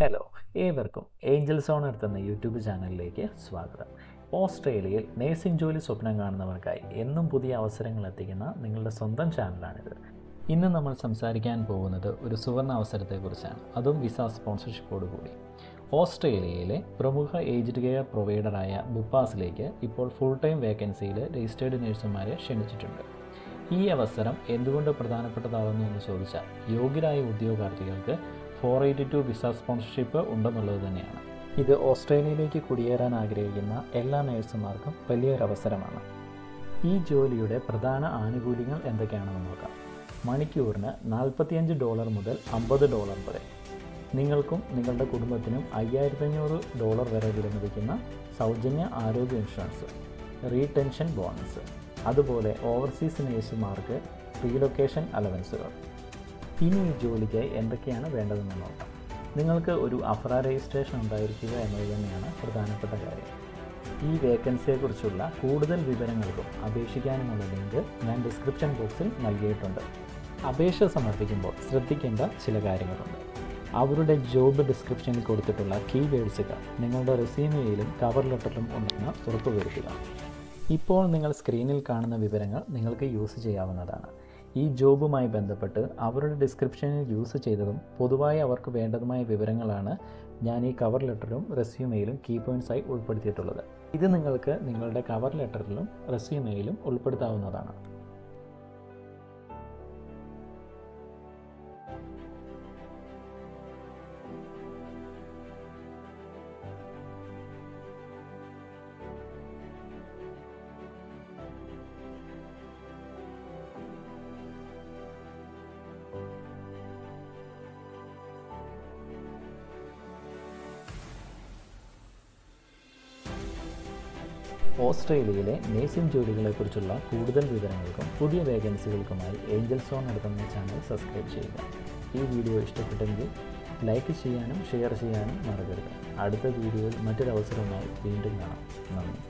Hello, ഏവർക്കും Angel zone എന്ന YouTube ചാനലിലേക്ക് സ്വാഗതം. ഓസ്ട്രേലിയയിൽ നേഴ്സിംഗ് ജോലി സ്വപ്നം കാണുന്നവർക്കായി എന്നും പുതിയ അവസരങ്ങൾ എത്തിക്കുന്ന നിങ്ങളുടെ സ്വന്തം ചാനലാണിത്. ഇന്ന് നമ്മൾ സംസാരിക്കാൻ പോകുന്നത് ഒരു സുവർണ അവസരത്തെക്കുറിച്ചാണ്, അതും വിസ സ്പോൺസർഷിപ്പോടുകൂടി. ഓസ്ട്രേലിയയിലെ പ്രമുഖ ഏജ്ഡ് കെയർ പ്രൊവൈഡറായ ബുപ്പാസിലേക്ക് ഇപ്പോൾ ഫുൾ ടൈം വേക്കൻസിയിൽ രജിസ്റ്റേർഡ് നേഴ്സുമാരെ ക്ഷണിച്ചിട്ടുണ്ട്. ഈ അവസരം എന്തുകൊണ്ട് പ്രധാനപ്പെട്ടതാകുന്നു എന്ന് ചോദിച്ചാൽ, യോഗ്യരായ ഉദ്യോഗാർത്ഥികൾക്ക് 482 വിസ സ്പോൺസർഷിപ്പ് ഉണ്ടെന്നുള്ളത് തന്നെയാണ്. ഇത് ഓസ്ട്രേലിയയിലേക്ക് കുടിയേറാൻ ആഗ്രഹിക്കുന്ന എല്ലാ നേഴ്സുമാർക്കും വലിയൊരു അവസരമാണ്. ഈ ജോലിയുടെ പ്രധാന ആനുകൂല്യങ്ങൾ എന്തൊക്കെയാണെന്ന് നോക്കാം. മണിക്കൂറിന് $45 മുതൽ $50 വരെ. നിങ്ങൾക്കും നിങ്ങളുടെ കുടുംബത്തിനും $5500 വരെ വിലമതിക്കുന്ന സൗജന്യ ആരോഗ്യ ഇൻഷുറൻസ്, റീടെൻഷൻ ബോണസ്, അതുപോലെ ഓവർസീസ് നേഴ്സുമാർക്ക് റീലൊക്കേഷൻ അലവൻസുകൾ. ഇനി ഈ ജോലിക്കായി എന്തൊക്കെയാണ് വേണ്ടതെന്ന് നോക്കാം. നിങ്ങൾക്ക് ഒരു അഫ്ര രജിസ്ട്രേഷൻ ഉണ്ടായിരിക്കുക എന്നത് തന്നെയാണ് പ്രധാനപ്പെട്ട കാര്യം. ഈ വേക്കൻസിയെക്കുറിച്ചുള്ള കൂടുതൽ വിവരങ്ങൾക്കും അപേക്ഷിക്കാനുമുള്ള ലിങ്ക് ഞാൻ ഡിസ്ക്രിപ്ഷൻ ബോക്സിൽ നൽകിയിട്ടുണ്ട്. അപേക്ഷ സമർപ്പിക്കുമ്പോൾ ശ്രദ്ധിക്കേണ്ട ചില കാര്യങ്ങളുണ്ട്. അവരുടെ ജോബ് ഡിസ്ക്രിപ്ഷനിൽ കൊടുത്തിട്ടുള്ള കീവേഡ്സുകൾ നിങ്ങളുടെ റെസ്യൂമെയിലും കവർ ലെറ്ററിലും ഉണ്ടെന്ന് ഉറപ്പുവരുത്തുക. ഇപ്പോൾ നിങ്ങൾ സ്ക്രീനിൽ കാണുന്ന വിവരങ്ങൾ നിങ്ങൾക്ക് യൂസ് ചെയ്യാവുന്നതാണ്. ഈ ജോബുമായി ബന്ധപ്പെട്ട് അവരുടെ ഡിസ്ക്രിപ്ഷനിൽ യൂസ് ചെയ്തതും പൊതുവായി അവർക്ക് വേണ്ടതുമായ വിവരങ്ങളാണ് ഞാൻ ഈ കവർ ലെറ്ററിലും റെസ്യൂമെയിലും കീ പോയിൻറ്റ്സായി ഉൾപ്പെടുത്തിയിട്ടുള്ളത്. ഇത് നിങ്ങൾക്ക് നിങ്ങളുടെ കവർ ലെറ്ററിലും റെസ്യൂമെയിലും ഉൾപ്പെടുത്താവുന്നതാണ്. ഓസ്ട്രേലിയയിലെ നേഴ്സിംഗ് ജോലികളെക്കുറിച്ചുള്ള കൂടുതൽ വിവരങ്ങൾക്കും പുതിയ വേക്കൻസികൾക്കുമായി ഏഞ്ചൽ സോൺ നടത്തുന്ന ചാനൽ സബ്സ്ക്രൈബ് ചെയ്യുക. ഈ വീഡിയോ ഇഷ്ടപ്പെട്ടെങ്കിൽ ലൈക്ക് ചെയ്യാനും ഷെയർ ചെയ്യാനും മറക്കരുത്. അടുത്ത വീഡിയോയിൽ മറ്റൊരു അവസരവുമായി വീണ്ടും കാണാം. നന്ദി.